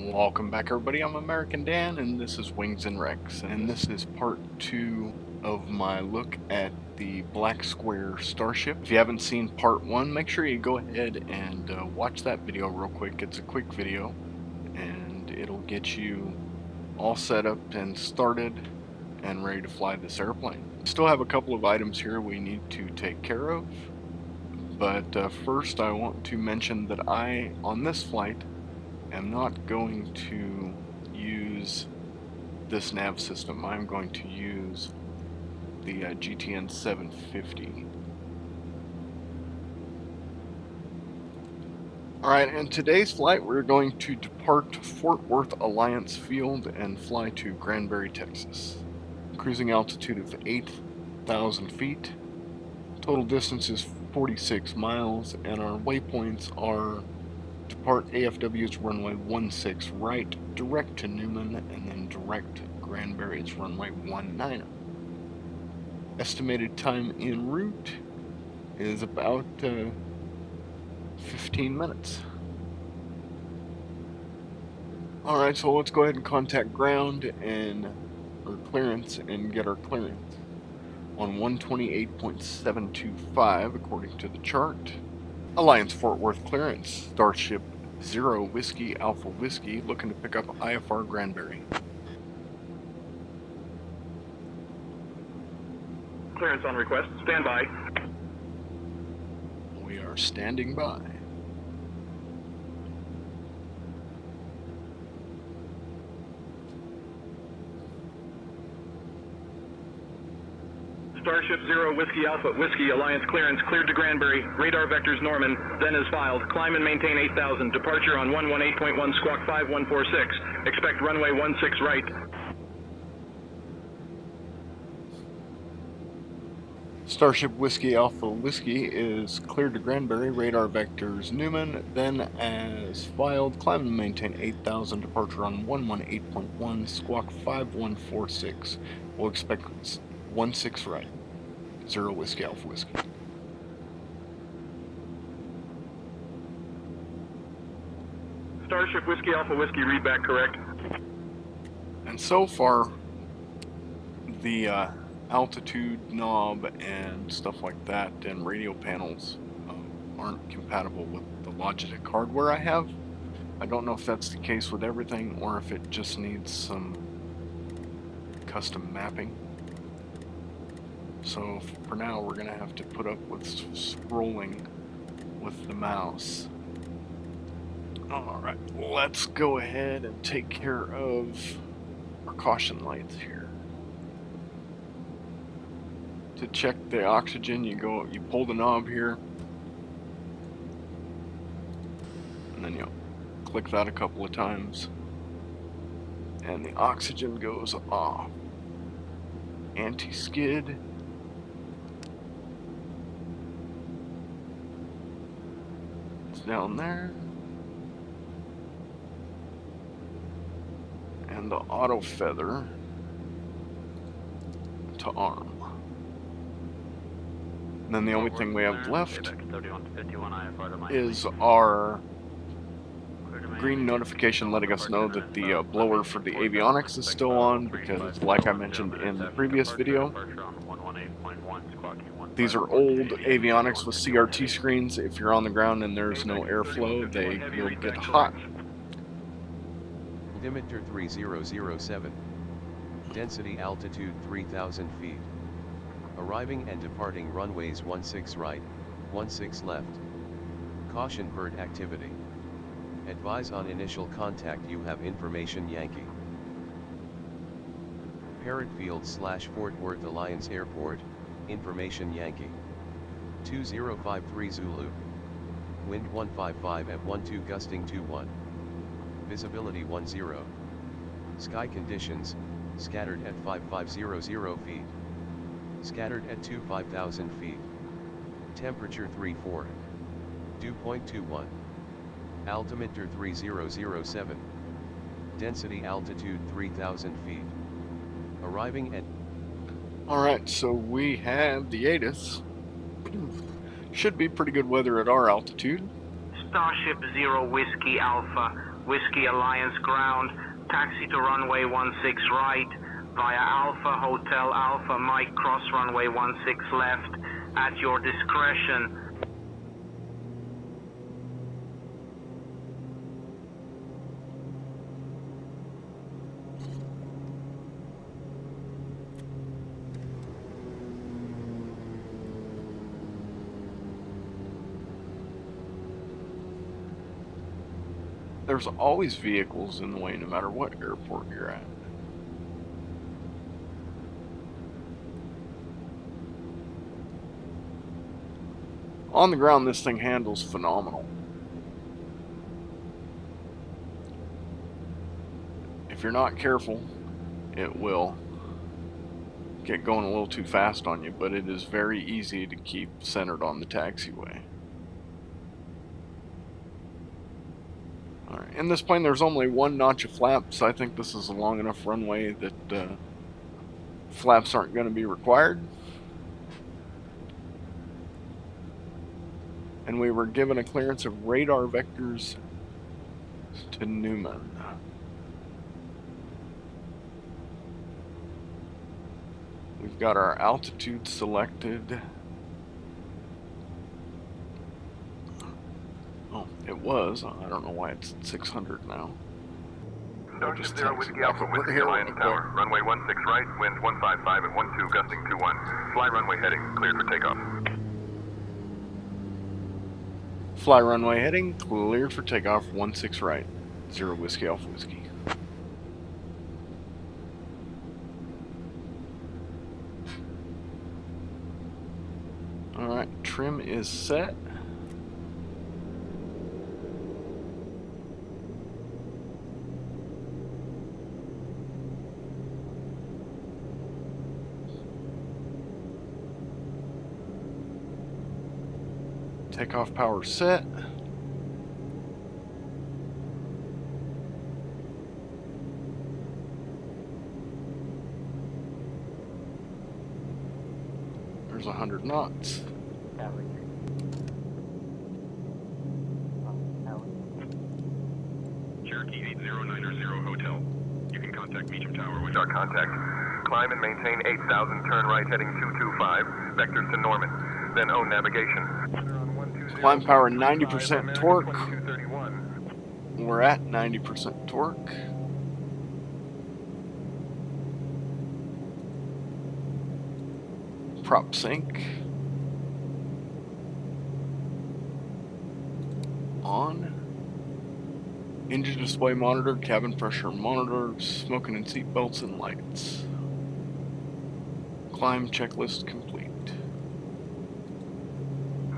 Welcome back, everybody. I'm American Dan, and this is Wings and Wrecks, and this is part 2 of my look at the Black Square Starship. If you haven't seen part 1, make sure you go ahead and watch that video real quick. It's a quick video, and it'll get you all set up and started and ready to fly this airplane. Still have a couple of items here we need to take care of, but first I want to mention that on this flight, I'm not going to use this nav system. I'm going to use the GTN 750. Alright, in today's flight we're going to depart Fort Worth Alliance Field and fly to Granbury, Texas. Cruising altitude of 8,000 feet. Total distance is 46 miles, and our waypoints are depart AFW's runway 16 right, direct to Newman, and then direct Granbury's runway 19. Estimated time en route is about 15 minutes. Alright, so let's go ahead and contact ground or clearance and get our clearance on 128.725 according to the chart. Alliance Fort Worth clearance, Starship 0 Whiskey Alpha Whiskey, looking to pick up IFR Granbury. Clearance on request, stand by. We are standing by. Starship 0 Whiskey Alpha Whiskey Alliance clearance cleared to Granbury. Radar vectors Norman. Then is filed. Climb and maintain 8,000. Departure on 118.1 squawk 5146. Expect runway 16 right. Starship Whiskey Alpha Whiskey is cleared to Granbury. Radar vectors Newman. Then as filed. Climb and maintain 8,000. Departure on 118.1 squawk 5146. We'll expect 16 right. 0 Whiskey Alpha Whiskey. Starship Whiskey Alpha Whiskey, read back correct. And so far, the altitude knob and stuff like that and radio panels aren't compatible with the Logitech hardware I have. I don't know if that's the case with everything or if it just needs some custom mapping. So for now we're going to have to put up with scrolling with the mouse. Alright, let's go ahead and take care of our caution lights here. To check the oxygen, you pull the knob here, and then you click that a couple of times, and the oxygen goes off. Anti-skid. Down there, and the auto feather to arm. And then the only thing we have left is our green notification letting us know that the blower for the avionics is still on, because like I mentioned in the previous video, these are old avionics with CRT screens. If you're on the ground and there's no airflow, they will get hot. Diameter 3007. Density altitude 3,000 feet. Arriving and departing runways 16 right, 16 left. Caution bird activity. Advise on initial contact you have information Yankee. Parrot Field / Fort Worth Alliance Airport. Information Yankee. 2053 Zulu. Wind 155 at 12 gusting 21. Visibility 10. Sky conditions, scattered at 5500 feet. Scattered at 25,000 feet. Temperature 34. Dew point 21. Altimeter 3007. Density altitude 3,000 feet. Arriving at... Alright, so we have the ATIS. Should be pretty good weather at our altitude. Starship 0 Whiskey Alpha Whiskey Alliance ground, taxi to runway 16 right, via Alpha Hotel Alpha Mike cross runway 16 left, at your discretion. There's always vehicles in the way no matter what airport you're at. On the ground, this thing handles phenomenal. If you're not careful, it will get going a little too fast on you, but it is very easy to keep centered on the taxiway. Alright, in this plane there's only one notch of flaps. I think this is a long enough runway that flaps aren't going to be required. And we were given a clearance of radar vectors to Newman. We've got our altitude selected. Oh, it was. I don't know why it's at 600 now. Starship Zero Whiskey Alpha, Whiskey Alliance Tower, runway 16 right, wind 155 at 12, gusting 21. Fly runway heading, cleared for takeoff. Fly runway heading, cleared for takeoff, 16 right, 0 Whiskey Alpha Whiskey. Alright, trim is set. Takeoff power set. There's 100 knots. Cherokee 8090 Hotel. You can contact Meacham Tower with our contact. Climb and maintain 8000, turn right heading 225, vectors to Norman. Then own navigation. Climb power 90% torque. We're at 90% torque. Prop sync. On. Engine display monitor, cabin pressure monitor, smoking and seat belts and lights. Climb checklist complete.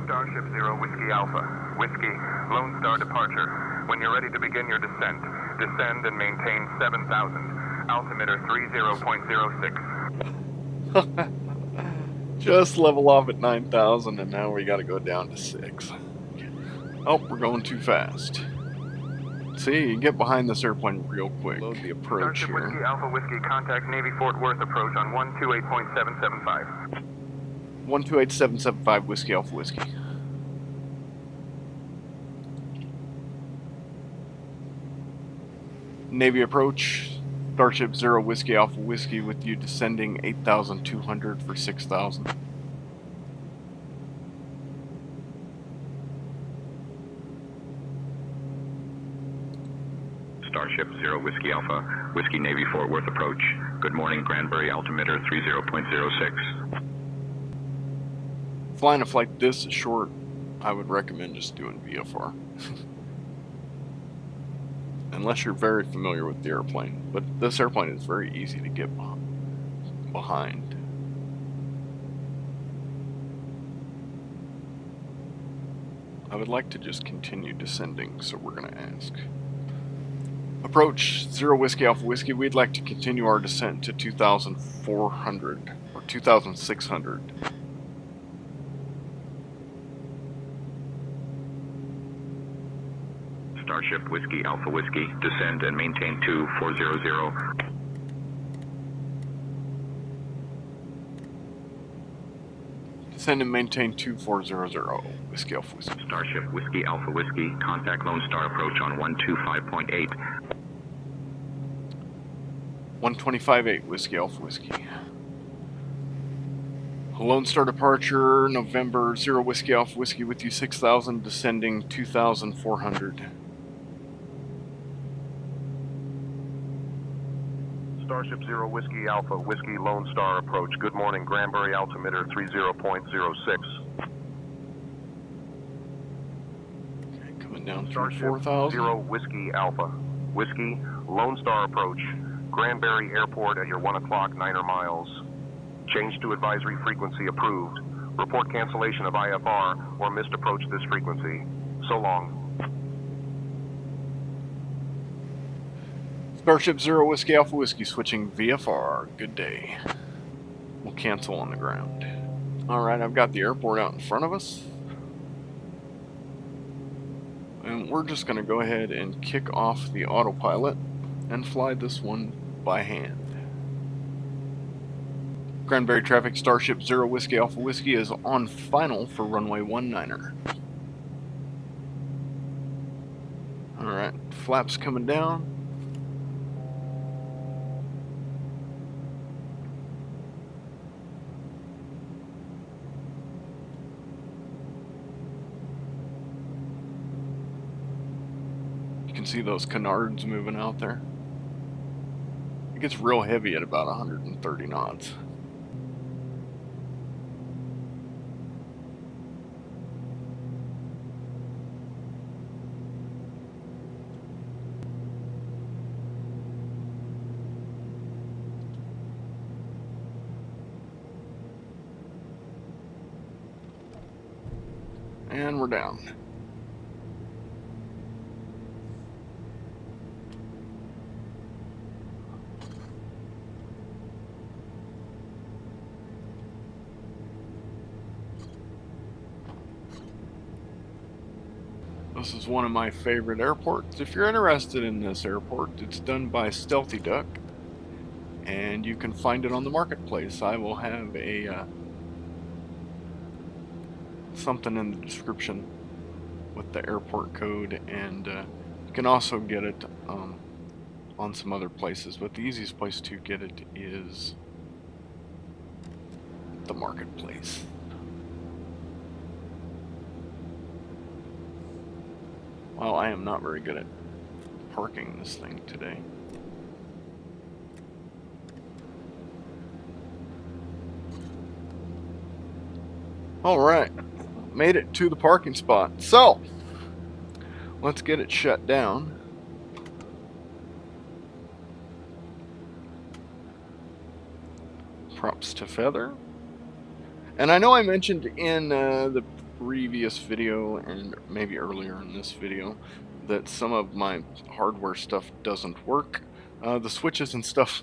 Starship Zero Whiskey Alpha, Whiskey, Lone Star departure. When you're ready to begin your descent, descend and maintain 7,000. Altimeter 30.06. Just level off at 9,000 and now we gotta go down to 6. Oh, we're going too fast. See, you get behind this airplane real quick. Load the approach Starship Whiskey here. Alpha Whiskey, contact Navy Fort Worth approach on 128.775. 128775 Whiskey Alpha Whiskey. Navy approach, Starship Zero Whiskey Alpha Whiskey with you descending 8,200 for 6,000. Starship Zero Whiskey Alpha, Whiskey Navy Fort Worth approach. Good morning, Granbury altimeter 30.06. Flying a flight this short, I would recommend just doing VFR. Unless you're very familiar with the airplane. But this airplane is very easy to get behind. I would like to just continue descending, so we're going to ask. Approach Zero Whiskey Alpha Whiskey. We'd like to continue our descent to 2,400 or 2,600. Starship Whiskey Alpha Whiskey, descend and maintain 2400. Descend and maintain 2400, Whiskey Alpha Whiskey. Starship Whiskey Alpha Whiskey, contact Lone Star approach on 125.8. 125.8, Whiskey Alpha Whiskey. Lone Star departure, November 0, Whiskey Alpha Whiskey with you 6,000, descending 2,400. Starship 0 Whiskey Alpha Whiskey Lone Star approach. Good morning, Granbury altimeter 30.06. Okay, coming down through Starship 4,000. 0 Whiskey Alpha Whiskey Lone Star approach. Granbury Airport at your 1 o'clock 9er miles. Change to advisory frequency approved. Report cancellation of IFR or missed approach this frequency. So long. Starship 0 Whiskey Alpha Whiskey switching VFR. Good day. We'll cancel on the ground. Alright, I've got the airport out in front of us. And we're just going to go ahead and kick off the autopilot and fly this one by hand. Granbury traffic, Starship 0 Whiskey Alpha Whiskey is on final for runway 19er. Alright, flaps coming down. You can see those canards moving out there. It gets real heavy at about 130 knots. And we're down. This is one of my favorite airports. If you're interested in this airport, it's done by Stealthy Duck, and you can find it on the marketplace. I will have a something in the description with the airport code, and you can also get it on some other places, but the easiest place to get it is the marketplace. Well, I am not very good at parking this thing today. Alright, made it to the parking spot. So, let's get it shut down. Props to feather. And I know I mentioned in the previous video and maybe earlier in this video that some of my hardware stuff doesn't work. The switches and stuff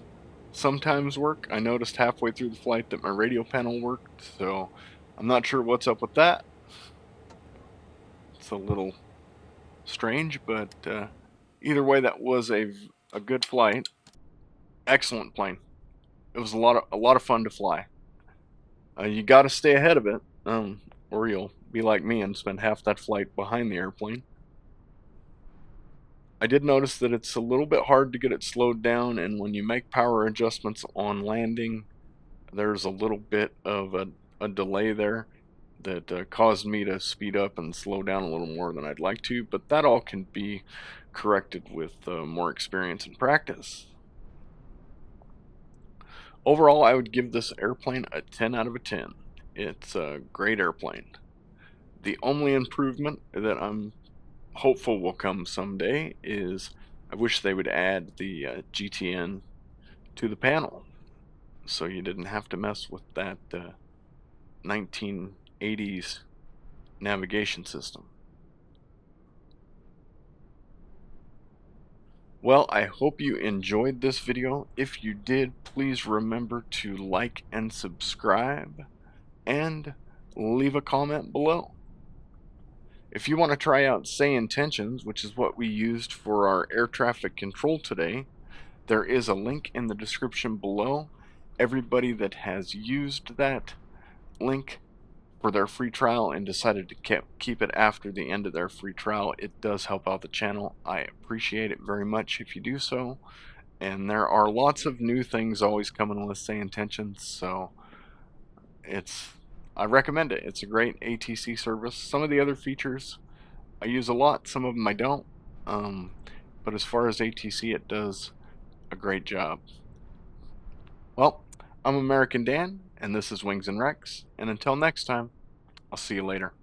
sometimes work. I noticed halfway through the flight that my radio panel worked, so I'm not sure what's up with that. It's a little strange, but either way, that was a good flight. Excellent plane. It was a lot of fun to fly. You got to stay ahead of it, or you'll be like me and spend half that flight behind the airplane. I did notice that it's a little bit hard to get it slowed down, and when you make power adjustments on landing, there's a little bit of a delay there that caused me to speed up and slow down a little more than I'd like to, but that all can be corrected with more experience and practice. Overall, I would give this airplane a 10 out of a 10. It's a great airplane. The only improvement that I'm hopeful will come someday is I wish they would add the GTN to the panel, so you didn't have to mess with that 1980s navigation system. Well, I hope you enjoyed this video. If you did, please remember to like and subscribe and leave a comment below. If you want to try out Say Intentions, which is what we used for our air traffic control today, there is a link in the description below. Everybody that has used that link for their free trial and decided to keep it after the end of their free trial. It does help out the channel. I appreciate it very much if you do so. And there are lots of new things always coming with Say Intentions, so I recommend it. It's a great ATC service. Some of the other features I use a lot, some of them I don't. But as far as ATC, it does a great job. Well, I'm American Dan, and this is Wings and Rex, and until next time, I'll see you later.